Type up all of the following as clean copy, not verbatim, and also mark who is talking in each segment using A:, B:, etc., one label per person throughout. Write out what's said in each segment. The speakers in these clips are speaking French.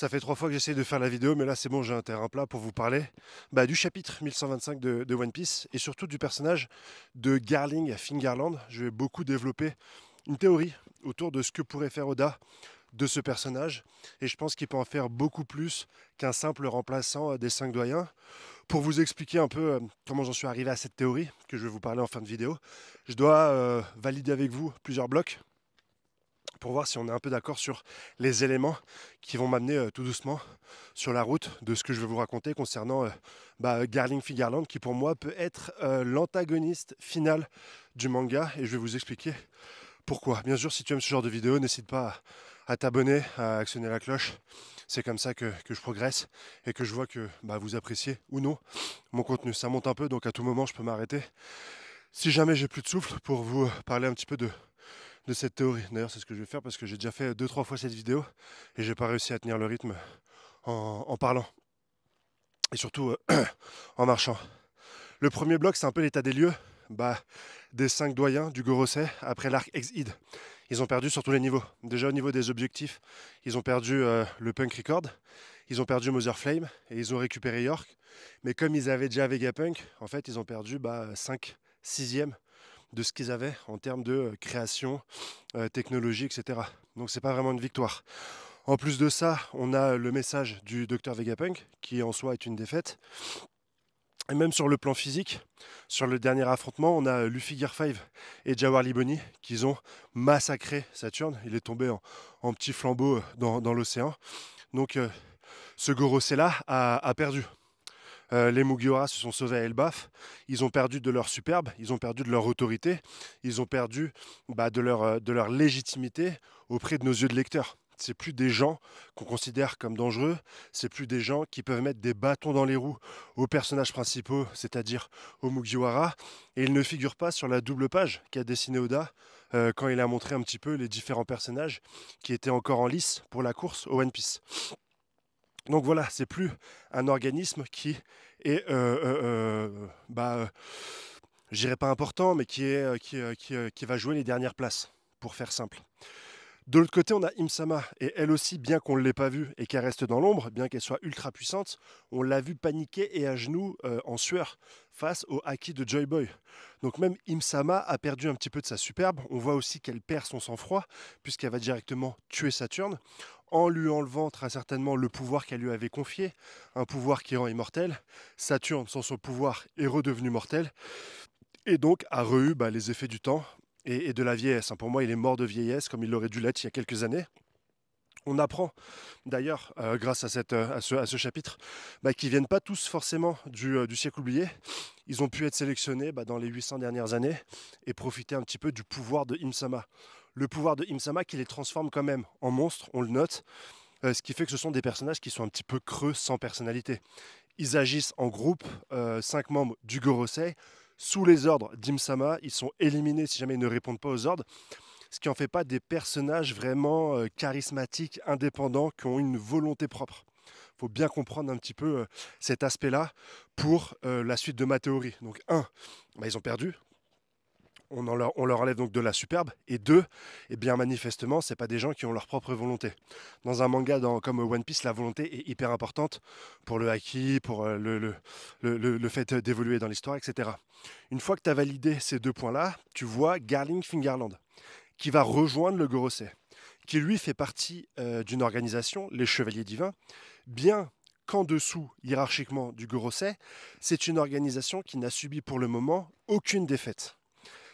A: Ça fait 3 fois que j'essaye de faire la vidéo, mais là c'est bon, j'ai un terrain plat pour vous parler du chapitre 1125 de One Piece et surtout du personnage de Garling Fingerland. Je vais beaucoup développer une théorie autour de ce que pourrait faire Oda de ce personnage et je pense qu'il peut en faire beaucoup plus qu'un simple remplaçant des 5 doyens. Pour vous expliquer un peu comment j'en suis arrivé à cette théorie que je vais vous parler en fin de vidéo, je dois valider avec vous plusieurs blocs pour voir si on est un peu d'accord sur les éléments qui vont m'amener tout doucement sur la route de ce que je vais vous raconter concernant Garling Fingerland, qui pour moi peut être l'antagoniste final du manga, et je vais vous expliquer pourquoi. Bien sûr, si tu aimes ce genre de vidéo, n'hésite pas à t'abonner, à actionner la cloche. C'est comme ça que je progresse et que je vois que vous appréciez ou non mon contenu. Ça monte un peu, donc à tout moment, je peux m'arrêter. Si jamais j'ai plus de souffle pour vous parler un petit peu de cette théorie. D'ailleurs, c'est ce que je vais faire parce que j'ai déjà fait 2-3 fois cette vidéo et j'ai pas réussi à tenir le rythme en parlant et surtout en marchant. Le premier bloc, c'est un peu l'état des lieux des 5 doyens du Gorosei après l'arc Ex-Id. Ils ont perdu sur tous les niveaux. Déjà au niveau des objectifs, ils ont perdu le Punk Record, ils ont perdu Mother Flame et ils ont récupéré York. Mais comme ils avaient déjà Vegapunk, en fait, ils ont perdu 5 6e de ce qu'ils avaient en termes de création, technologie, etc. Donc c'est pas vraiment une victoire. En plus de ça, on a le message du Dr Vegapunk, qui en soi est une défaite. Et même sur le plan physique, sur le dernier affrontement, on a Luffy Gear 5 et Jawar Liboni qui ont massacré Saturne. Il est tombé en petit flambeau dans l'océan. Donc ce Gorosei-là a perdu. Les Mugiwara se sont sauvés à Elbaf. Ils ont perdu de leur superbe, ils ont perdu de leur autorité, ils ont perdu de leur légitimité auprès de nos yeux de lecteurs. C'est plus des gens qu'on considère comme dangereux, c'est plus des gens qui peuvent mettre des bâtons dans les roues aux personnages principaux, c'est-à-dire aux Mugiwara, et ils ne figurent pas sur la double page qu'a dessiné Oda quand il a montré un petit peu les différents personnages qui étaient encore en lice pour la course au One Piece. Donc voilà, c'est plus un organisme qui est, je dirais pas important, mais qui va jouer les dernières places, pour faire simple. De l'autre côté, on a Imsama, et elle aussi, bien qu'on ne l'ait pas vue et qu'elle reste dans l'ombre, bien qu'elle soit ultra puissante, on l'a vue paniquer et à genoux en sueur face au haki de Joy Boy. Donc même Imsama a perdu un petit peu de sa superbe. On voit aussi qu'elle perd son sang-froid, puisqu'elle va directement tuer Saturne, en lui enlevant très certainement le pouvoir qu'elle lui avait confié, un pouvoir qui rend immortel. Saturne, sans son pouvoir, est redevenu mortel, et donc a eu les effets du temps et de la vieillesse. Pour moi, il est mort de vieillesse, comme il aurait dû l'être il y a quelques années. On apprend d'ailleurs, grâce à ce chapitre, qu'ils ne viennent pas tous forcément du siècle oublié. Ils ont pu être sélectionnés dans les 800 dernières années et profiter un petit peu du pouvoir de Imsama. Le pouvoir de Imsama qui les transforme quand même en monstres, on le note, ce qui fait que ce sont des personnages qui sont un petit peu creux, sans personnalité. Ils agissent en groupe, 5 membres du Gorosei, sous les ordres d'Imsama. Ils sont éliminés si jamais ils ne répondent pas aux ordres, ce qui en fait pas des personnages vraiment charismatiques, indépendants, qui ont une volonté propre. Il faut bien comprendre un petit peu cet aspect-là pour la suite de ma théorie. Donc ils ont perdu. On leur enlève donc de la superbe. Et 2, eh bien manifestement, c'est pas des gens qui ont leur propre volonté. Dans un manga comme One Piece, la volonté est hyper importante pour le haki, pour le fait d'évoluer dans l'histoire, etc. Une fois que tu as validé ces 2 points-là, tu vois Garling Fingerland, qui va rejoindre le Gorosei, qui lui fait partie d'une organisation, les Chevaliers Divins, bien qu'en dessous, hiérarchiquement, du Gorosei, c'est une organisation qui n'a subi pour le moment aucune défaite.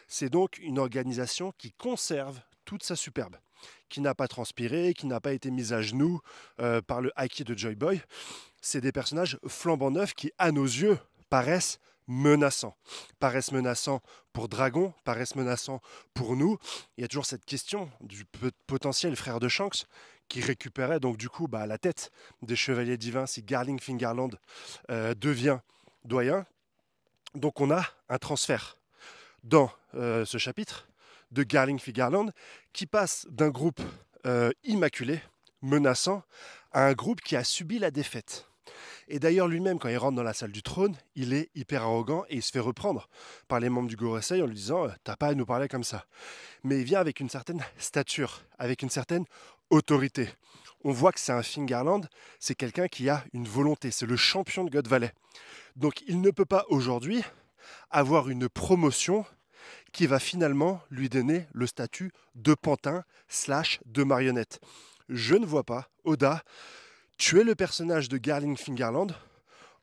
A: C'est donc une organisation qui conserve toute sa superbe, qui n'a pas transpiré, qui n'a pas été mise à genoux par le haki de Joy Boy. C'est des personnages flambant neufs qui, à nos yeux, paraissent menaçants. Paraissent menaçants pour Dragon, paraissent menaçants pour nous. Il y a toujours cette question du potentiel frère de Shanks qui récupérait donc du coup la tête des Chevaliers Divins si Garling Fingerland devient doyen. Donc on a un transfert dans ce chapitre de Garling Fingerland qui passe d'un groupe immaculé, menaçant, à un groupe qui a subi la défaite. Et d'ailleurs lui-même, quand il rentre dans la salle du trône, il est hyper arrogant et il se fait reprendre par les membres du Gorosei en lui disant « T'as pas à nous parler comme ça ». Mais il vient avec une certaine stature, avec une certaine autorité. on voit que c'est un Fingerland, c'est quelqu'un qui a une volonté, c'est le champion de God Valley. Donc il ne peut pas aujourd'hui avoir une promotion qui va finalement lui donner le statut de pantin / de marionnette. Je ne vois pas Oda tuer le personnage de Garling Fingerland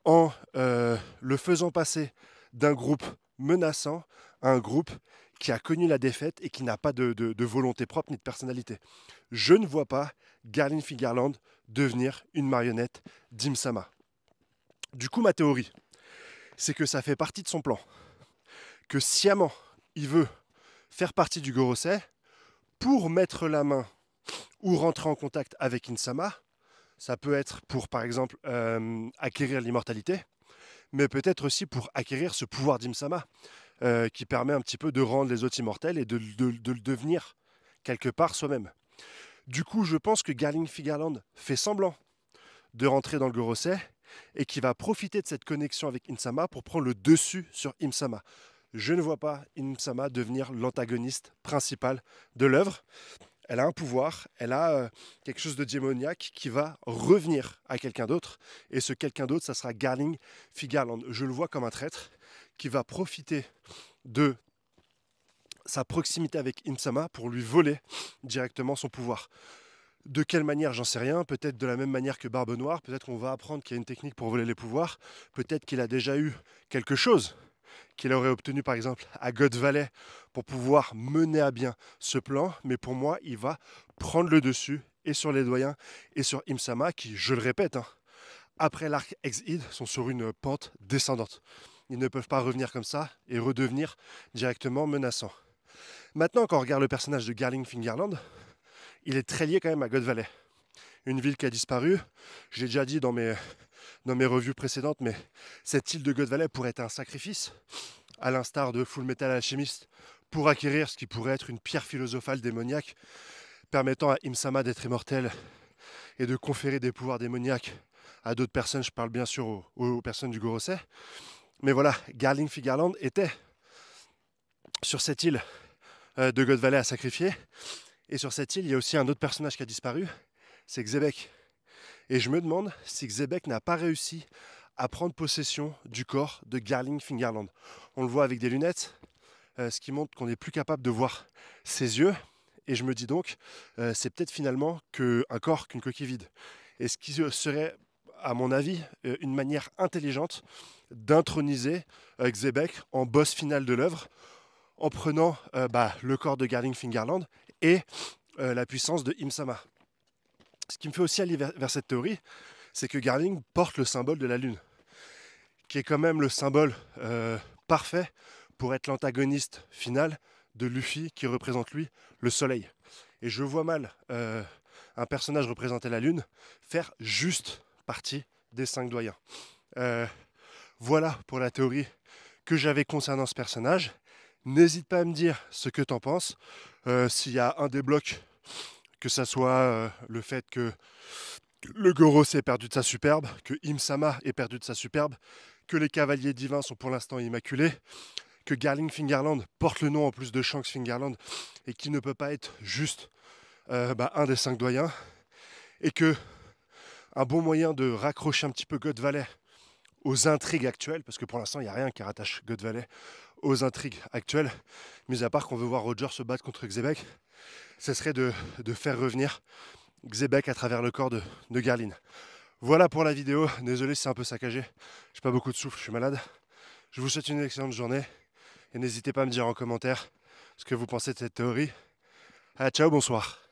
A: en le faisant passer d'un groupe menaçant à un groupe qui a connu la défaite et qui n'a pas de volonté propre ni de personnalité. Je ne vois pas Garling Fingerland devenir une marionnette d'Im-sama. Du coup, ma théorie, c'est que ça fait partie de son plan. Que sciemment, il veut faire partie du Gorosei pour mettre la main ou rentrer en contact avec Insama. Ça peut être pour, par exemple, acquérir l'immortalité, mais peut-être aussi pour acquérir ce pouvoir d'Im-sama qui permet un petit peu de rendre les autres immortels et de le devenir quelque part soi-même. Du coup, je pense que Garling Fingerland fait semblant de rentrer dans le Gorosei et qui va profiter de cette connexion avec Insama pour prendre le dessus sur Im-sama. Je ne vois pas Im-sama devenir l'antagoniste principal de l'œuvre. Elle a un pouvoir, elle a quelque chose de démoniaque qui va revenir à quelqu'un d'autre. Et ce quelqu'un d'autre, ça sera Garling Fingerland. Je le vois comme un traître qui va profiter de sa proximité avec Im-sama pour lui voler directement son pouvoir. De quelle manière, j'en sais rien. Peut-être de la même manière que Barbe Noire. Peut-être qu'on va apprendre qu'il y a une technique pour voler les pouvoirs. Peut-être qu'il a déjà eu quelque chose qu'il aurait obtenu par exemple à God Valley pour pouvoir mener à bien ce plan. Mais pour moi, il va prendre le dessus et sur les doyens et sur Im-sama qui, je le répète, après l'arc Ex-Id, sont sur une pente descendante. Ils ne peuvent pas revenir comme ça et redevenir directement menaçants. Maintenant, quand on regarde le personnage de Garling Fingerland, il est très lié quand même à God Valley. Une ville qui a disparu. Je l'ai déjà dit dans mes revues précédentes, mais cette île de God Valley pourrait être un sacrifice, à l'instar de Full Metal Alchemist, pour acquérir ce qui pourrait être une pierre philosophale démoniaque, permettant à Im-sama d'être immortel et de conférer des pouvoirs démoniaques à d'autres personnes. Je parle bien sûr aux personnes du Gorosei. Mais voilà, Garling Fingerland était sur cette île de God Valley à sacrifier. Et sur cette île, il y a aussi un autre personnage qui a disparu, c'est Xebec. Et je me demande si Xebec n'a pas réussi à prendre possession du corps de Garling Fingerland. On le voit avec des lunettes, ce qui montre qu'on n'est plus capable de voir ses yeux. Et je me dis donc, c'est peut-être finalement un corps qu'une coquille vide. Et ce qui serait, à mon avis, une manière intelligente d'introniser Xebec en boss final de l'œuvre, en prenant le corps de Garling Fingerland et la puissance de Im-sama. Ce qui me fait aussi aller vers cette théorie, c'est que Garling porte le symbole de la lune, qui est quand même le symbole parfait pour être l'antagoniste final de Luffy, qui représente lui le soleil. Et je vois mal un personnage représenter la lune faire juste partie des 5 doyens. Voilà pour la théorie que j'avais concernant ce personnage. N'hésite pas à me dire ce que t'en penses. S'il y a un des blocs, que ça soit le fait que le Gorosei ait perdu de sa superbe, que Im-sama ait perdu de sa superbe, que les cavaliers divins sont pour l'instant immaculés, que Garling Fingerland porte le nom en plus de Shanks Fingerland et qu'il ne peut pas être juste un des 5 doyens, et que un bon moyen de raccrocher un petit peu God Valley aux intrigues actuelles, parce que pour l'instant il n'y a rien qui rattache God Valley aux intrigues actuelles, mis à part qu'on veut voir Roger se battre contre Xebec, ce serait de faire revenir Xebec à travers le corps de Garling. Voilà pour la vidéo, désolé si c'est un peu saccagé, j'ai pas beaucoup de souffle, je suis malade. Je vous souhaite une excellente journée et n'hésitez pas à me dire en commentaire ce que vous pensez de cette théorie. Ciao, bonsoir.